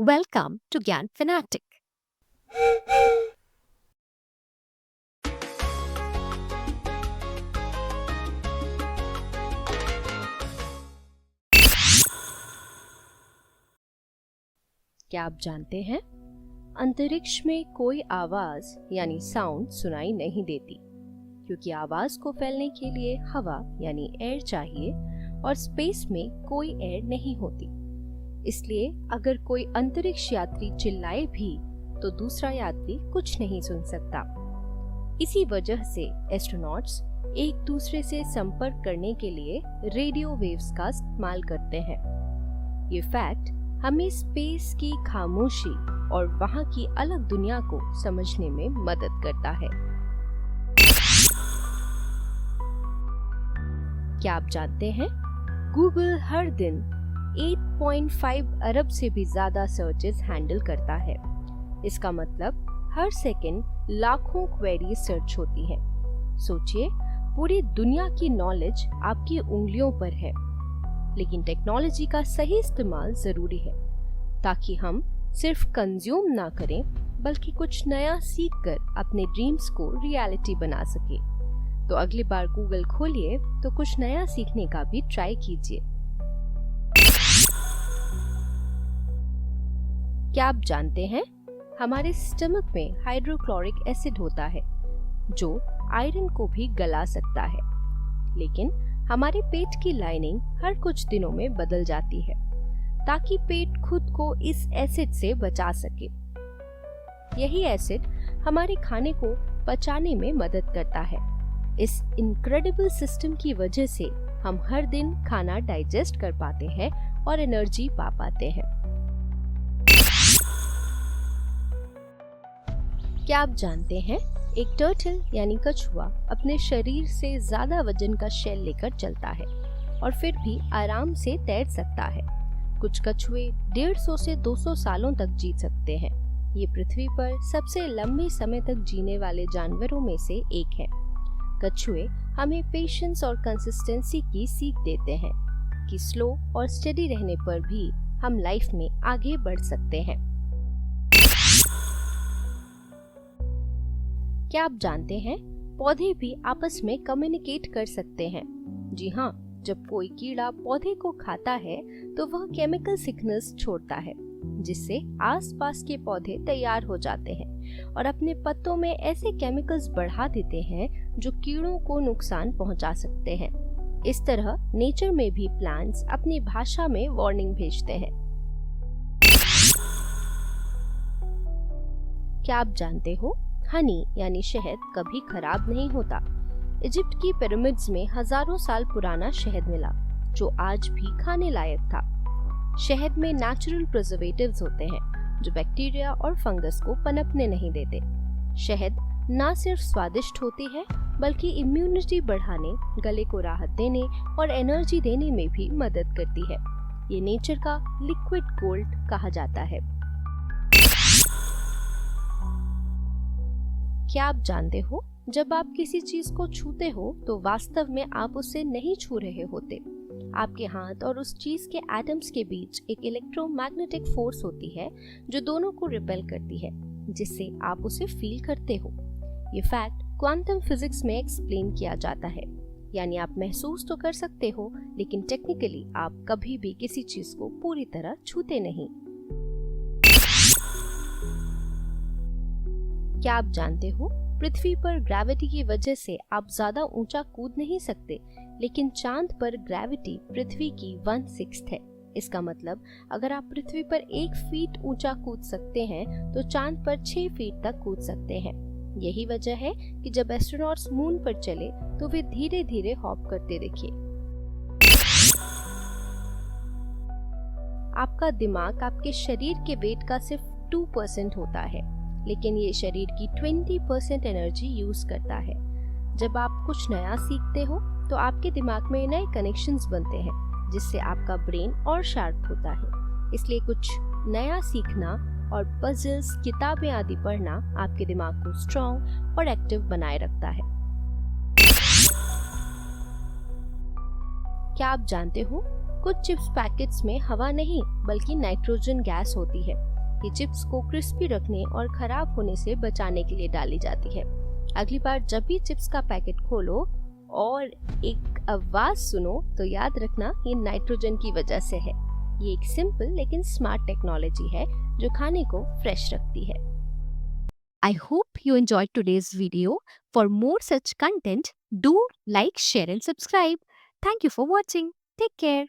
Welcome to Gyan Fanatic. क्या आप जानते हैं, अंतरिक्ष में कोई आवाज यानी साउंड सुनाई नहीं देती, क्योंकि आवाज को फैलने के लिए हवा यानी एयर चाहिए और स्पेस में कोई एयर नहीं होती। इसलिए अगर कोई अंतरिक्ष यात्री चिल्लाए भी तो दूसरा यात्री कुछ नहीं सुन सकता। इसी वजह से एस्ट्रोनॉट्स एक दूसरे से संपर्क करने के लिए रेडियो वेव्स का इस्तेमाल करते हैं। ये फैक्ट हमें स्पेस की खामोशी और वहां की अलग दुनिया को समझने में मदद करता है। क्या आप जानते हैं, गूगल हर दिन 8.5 अरब से भी ज्यादा सर्चेस हैंडल करता है। इसका मतलब हर सेकंड लाखों क्वेरी सर्च होती हैं। सोचिए, पूरी दुनिया की नॉलेज आपकी उंगलियों पर है। लेकिन टेक्नोलॉजी का सही इस्तेमाल जरूरी है, ताकि हम सिर्फ कंज्यूम ना करें बल्कि कुछ नया सीखकर अपने ड्रीम्स को रियलिटी बना सके। तो अगली बार गूगल खोलिए तो कुछ नया सीखने का भी ट्राई कीजिए। क्या आप जानते हैं, हमारे स्टमक में हाइड्रोक्लोरिक एसिड होता है जो आयरन को भी गला सकता है। लेकिन हमारे पेट की लाइनिंग हर कुछ दिनों में बदल जाती है ताकि पेट खुद को इस एसिड से बचा सके। यही एसिड हमारे खाने को पचाने में मदद करता है। इस इनक्रेडिबल सिस्टम की वजह से हम हर दिन खाना डाइजेस्ट कर पाते हैं और एनर्जी पा पाते हैं। क्या आप जानते हैं, एक टर्टल यानी कछुआ अपने शरीर से ज्यादा वजन का शेल लेकर चलता है और फिर भी आराम से तैर सकता है। कुछ कछुए 150 से 200 सालों तक जी सकते हैं। ये पृथ्वी पर सबसे लंबे समय तक जीने वाले जानवरों में से एक है। कछुए हमें पेशेंस और कंसिस्टेंसी की सीख देते हैं कि स्लो और स्टेडी रहने पर भी हम लाइफ में आगे बढ़ सकते हैं। क्या आप जानते हैं, पौधे भी आपस में कम्युनिकेट कर सकते हैं। जी हाँ, जब कोई कीड़ा पौधे को खाता है तो वह केमिकल सिग्नल्स छोड़ता है, जिससे आसपास के पौधे तैयार हो जाते हैं और अपने पत्तों में ऐसे केमिकल्स बढ़ा देते हैं जो कीड़ों को नुकसान पहुंचा सकते हैं। इस तरह नेचर में भी प्लांट्स अपनी भाषा में वार्निंग भेजते हैं। क्या आप जानते हो, हनी यानी शहद कभी खराब नहीं होता। इजिप्ट की पिरामिड्स में हजारों साल पुराना शहद मिला जो आज भी खाने लायक था। शहद में नेचुरल प्रिजर्वेटिव्स होते हैं जो बैक्टीरिया और फंगस को पनपने नहीं देते। शहद न सिर्फ स्वादिष्ट होती है बल्कि इम्यूनिटी बढ़ाने, गले को राहत देने और एनर्जी देने में भी मदद करती है। ये नेचर का लिक्विड गोल्ड कहा जाता है। क्या आप जानते हो, जब आप किसी चीज को छूते हो तो वास्तव में आप उसे नहीं छू रहे होते। आपके हाथ और उस चीज के एटम्स के बीच एक इलेक्ट्रोमैग्नेटिक फोर्स होती है जो दोनों को रिपेल करती है, जिससे आप उसे फील करते हो। ये फैक्ट क्वांटम फिजिक्स में एक्सप्लेन किया जाता है। यानी आप महसूस तो कर सकते हो, लेकिन टेक्निकली आप कभी भी किसी चीज को पूरी तरह छूते नहीं। क्या आप जानते हो, पृथ्वी पर ग्रेविटी की वजह से आप ज्यादा ऊंचा कूद नहीं सकते, लेकिन चांद पर ग्रेविटी पृथ्वी की 1/6 है। इसका मतलब अगर आप पृथ्वी पर 1 फीट ऊंचा कूद सकते हैं तो चांद पर 6 फीट तक कूद सकते हैं। यही वजह है कि जब एस्ट्रोनॉट्स मून पर चले तो वे धीरे धीरे हॉप करते दिखे। आपका दिमाग आपके शरीर के वेट का सिर्फ 2% होता है, लेकिन ये शरीर की 20% एनर्जी यूज करता है। जब आप कुछ नया सीखते हो तो आपके दिमाग में नए कनेक्शंस बनते हैं, जिससे आपका ब्रेन और शार्प होता है। इसलिए कुछ नया सीखना और पजल्स, किताबें आदि पढ़ना आपके दिमाग को स्ट्रॉन्ग और एक्टिव बनाए रखता है। क्या आप जानते हो, कुछ चिप्स पैकेट्स में हवा नहीं बल्कि नाइट्रोजन गैस होती है। ये चिप्स को क्रिस्पी रखने और खराब होने से बचाने के लिए डाली जाती है। अगली बार जब भी चिप्स का पैकेट खोलो और एक आवाज सुनो तो याद रखना ये नाइट्रोजन की वजह से है। ये एक सिंपल लेकिन स्मार्ट टेक्नोलॉजी है जो खाने को फ्रेश रखती है। I hope you enjoyed today's video. For more such content, do like, share and subscribe. Thank you for watching. Take care.